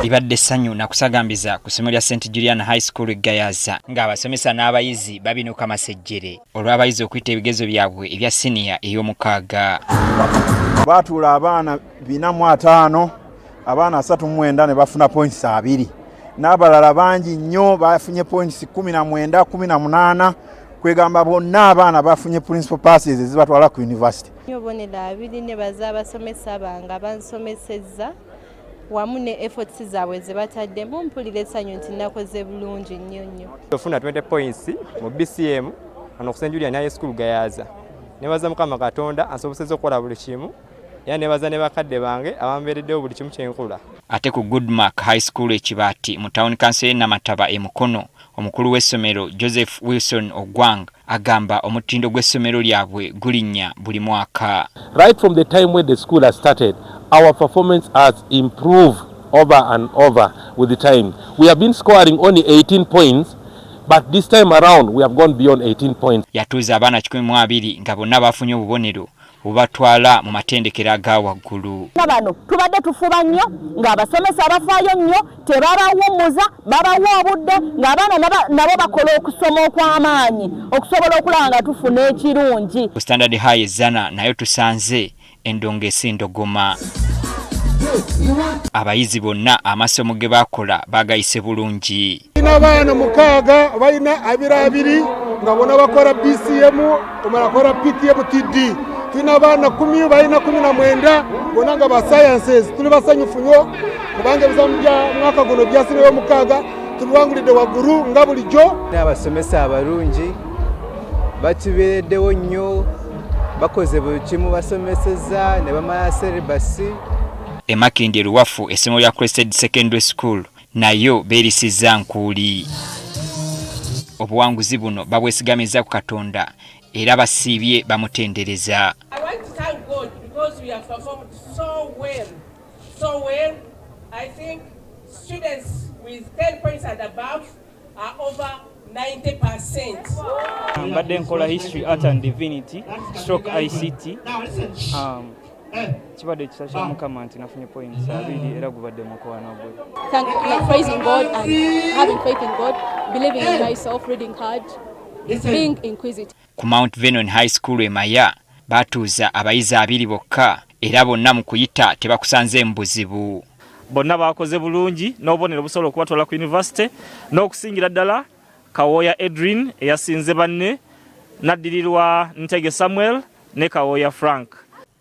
Libadde essanyu na kusagambiza ku ssomero lya St. Julian High School Gayaza ng'abasomesa n'abayizi babinuka amasejjere olw'abayizi okuyita ebigezo byabwe ebya siniya ey'omukaaga. Baatuula abaana 405, abaana 39 ne bafuna points 2. N'abalala bangi nnyo bafunye points 19, 18, kwegamba bonna abaana bafunye principal passes ezibatwala ku university. Nyobonera abiri ne bazabasomesa banga bansomesezza wamu ne efforts zaabwe ze bataddemu mpulira essanyu nti nakoze bulungi nnyo nnyo. Tufuna 20 points mu BCM ano ku St. Julian High School Gayaza. Nebaza Mukama Katonda ansobosezza okukola buli kimu. Era nebaza ne bakadde bange abambeereddewo buli kimu kyenkula. Ate ku Goodmark High School Ekibaati mu Town Council Namataba e Mukono, omukulu w'essomero Joseph Wilson Ogwang agamba omutindo gw'essomero lyabwe gulinnya buli mwaka. Right from the time when the school has started, our performance has improved over and over with the time. We have been scoring only 18 points, but this time around we have gone beyond 18 points. Yatuuza abaana 12 nga bonna bafunye obubonero obubatwala mu matendekero aga waggulu. Bano tubadde tufuba nnyo ng'abasomesa abafaayo nnyo tebabawummuza babawa obudde ng'abaana nabo bakola okusoma okw'amaanyi okusobola okulaba nga tufuna ekirungi. Ku Standard High Ezana nayo tusanze endongeesi ndogoma. Abayizi bonna amasomo ge bakola bagayise bulungi. Abaana 6 balina 2 nga bonna bakola BCM omala kola PTM TD. Tuna abaana 10 balina 19 bonna nga ba sciences. Tuli basanyufu nnyo kubanga ebizamu bya mwaka guno byasireyo 6 tubiwangulidde waggulu nga bulijjo. Abasomesa abalungi batubeereddewo nnyo bakoze buli kimu basomesezza ne bamala syllabus. Emakindi Luwafu essomero lya Crested Secondary School nayo beerisizza nkuuli. Obuwanguzi buno babwesigamiza ku Katonda era basiibye bamutendereza. I want to thank God because we have performed so well. I think students with 10 points and above are over 90%. Mbadde nkola history, art and divinity stroke ICT. Kibadde kisa kya Mukama nti nafunye points 2 era gubadde mukwano gwe. Praising God and having faith in God, believing in myself, reading hard, being inquisitive. Ku Mount Vernon High School Emaya batuuza abayizi 2 bokka era bonna mu kuyita tebakusanze mbuzibu. Bonna bakoze bulungi n'obubonero busobola okubatwala ku university n'okusingira ddala Kawoya Edrin eyasinze banne naddirirwa Ntege Samuel ne Kawoya Frank.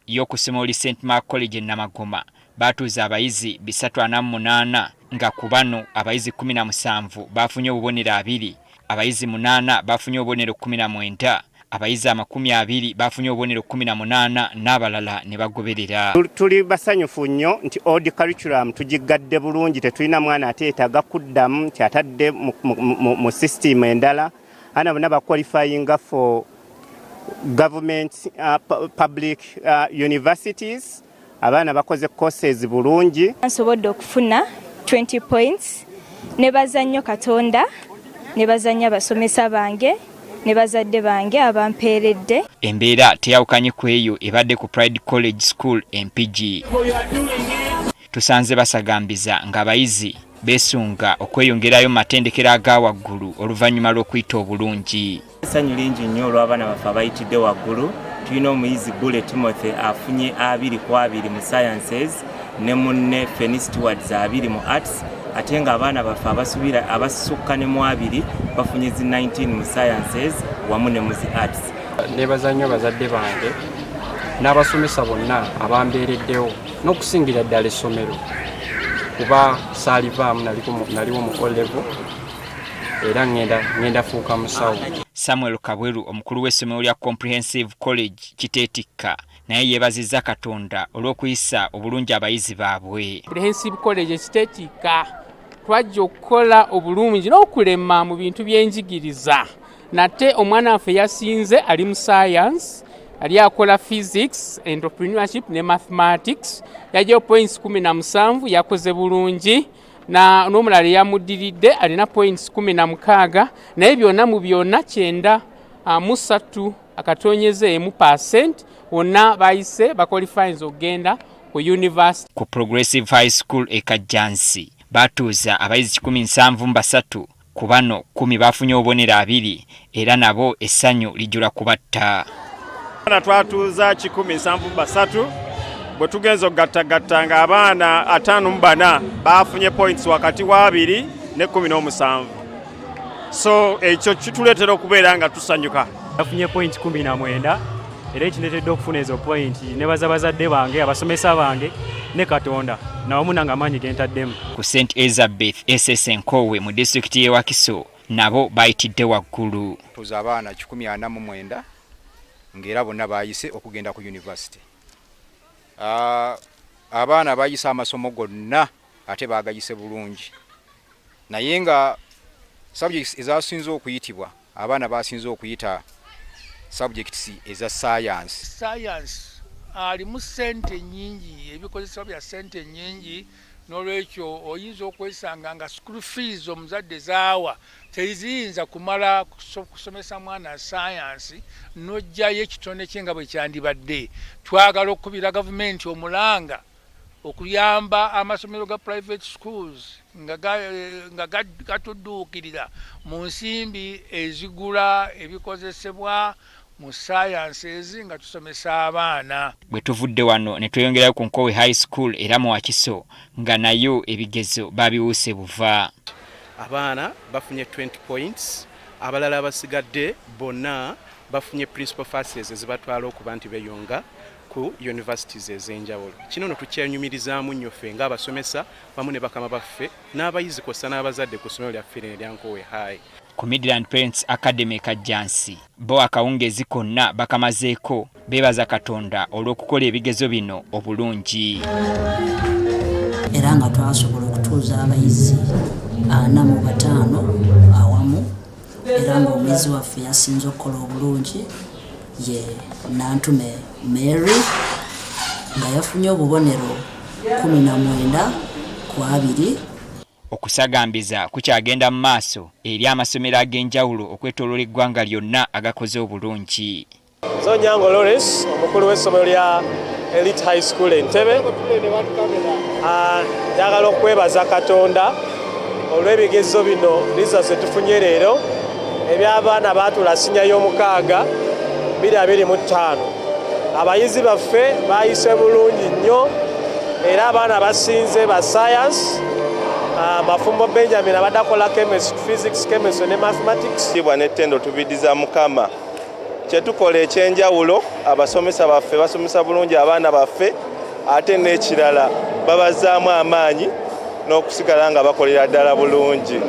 Yo ku ssomero St. Mark College Namagoma batuuza abayizi 348 nga ku bano abayizi 17 bafunye obubonero 2, abayizi 8 bafunye obubonero 19, abayizi 20 bafunye obubonero 18 n'abalala ne bagoberera. Tuli basanyufu nnyo nti old curriculum tugigadde bulungi, tetulina mwana ateetaaga kuddamu kyatadde mu system endala. Ana bonna baqualifying for government public universities. Abaana bakoze courses bulungi. Nsobodde okufuna 20 points. Nebaza nnyo Katonda, nebaza nnyo abasomesa bange, ne bazadde bange abampeeredde. Embeera teyawukanye ku eyo ebadde ku Pride College School MPG. Tusanze basagambiza ng'abayizi beesunga okweyongerayo matendekero aga waggulu oluvannyuma lw'okuyita obulungi. Essanyu lingi nnyo olw'abaana baffe abayitidde waggulu. Tulina omuyizi Gule Timothy afunye 2 mu sciences ne munne Fenny Stewart 2 mu arts, ate nga abaana baffe abasukka ne mu 2 bafunye 19 mu sciences wamu ne mu arts. Nebaza nnyo bazadde bange n'abasomesa bonna abambeereddewo n'okusingira ddala essomero kuba saalivaamu naliwo mu O-level era ngenda fuuka musawo. Samuel Kabweru omukulu w'essomero lya Comprehensive College Kiteetikka naye yeebazizza Katonda olw'okuyisa obulungi abayizi baabwe. Comprehensive College Kiteetikka twajja okukola obulungi n'okulema mu bintu by'enjigiriza. Nate omwana waffe yasinze ali mu science, ali akola physics, entrepreneurship ne mathematics. Yajja points 17 yakoze bulungi. Na n'omulala yamuddiridde alina points 16 naye byonna mu byonna 93 akatonyeze 1% wonna bayise baqualifying ogenda ku university. Ku Progressive High School Ekajjansi batuuza abayizi 173 ku bano 10 bafunye obubonero 2 era nabo essanyu lijula kubatta. Twatuuza 173 bwe tugenza okugattagatta nga abaana 54 bafunye points wakati wa 2 ne 17. So ekyo kituleetera okubeera nga tusanyuka. Bafunye point 19 era ekineetedde okufuna ezo point ne bazadde bange abasomesa bange ne Katonda nawamu nange amaanyi gentaddemu. Ku St Elizabeth SS Nkowe mu disitulikiti y'e Wakiso nabo bayitidde waggulu. Tuza abaana 149 ng'era bonna baayise okugenda ku university. Abaana baayise amasomo gonna ate baagayise bulungi. Naye nga subjects ezasinze okuyitibwa abaana basinze okuyita subjects eza science. Science alimu sente nyingi, ebikozesebwa bya sente nyingi, n'olwekyo oyinza okwesanga nga school fees omuzadde zaawa teziyinza kumala kusomesa mwana science n'ojjayo ekitone kye nga bwe kyandibadde. Twagala okubira gavumenti omulanga okuyamba amasomero ga private schools nga gatudduukirira mu nsimbi ezigula ebikozesebwa mu sciences nga tusomesa abaana. Bwe tuvudde wano ne tweyongerayo ku Nkowe High School era mu Wakiso nga nayo ebigezo babiwuse buva. Abaana bafunye 20 points, abalala basigadde bonna bafunye principal faces ezibatwala okuba nti beyonga ku universities ez'enjawulo. Kino no tukyenyumirizaamu nnyo ffe ng'abasomesa wamu ne bakama baffe n'abayizi kw'ossa n'abazadde ku ssomero lyaffe erya Nkowe High. Ku Midland Parents Academy Kajjansi bo akawungezi konna bakamazeeko beebaza Katonda olw'okukola ebigezo bino obulungi. Era nga twasobola okutuuza abayizi 45 awamu era ng'omuyizi waffe yasinze okukola obulungi ye Nantume Mary nga yafunye obubonero 19 ku 2. Okusagambiza kukyagenda mu maaso eri amasomero ag'enjawulo okwetooloola eggwanga lyonna agakoze obulungi. Zonyango Lawrence, omukulu w'essomero lya Elite High School Entebbe. Njagala okwebaza Katonda olw'ebigezo bino liza ze tufunye leero eby'abaana baatula sinya y'omukaaga 2025. Abayizi baffe baayise bulungi nnyo era abaana basinze ba science. Mafumbo Benjamin abadakola chemistry, physics, chemistry ne mathematics. Tibwa n'ettendo tubidiza Mukama. Kyetukola ekyenjawulo abasomesa baffe basomesa bulungi abaana baffe ate n'ekirala babazaamu amaanyi n'okusigala nga bakolera ddala bulungi.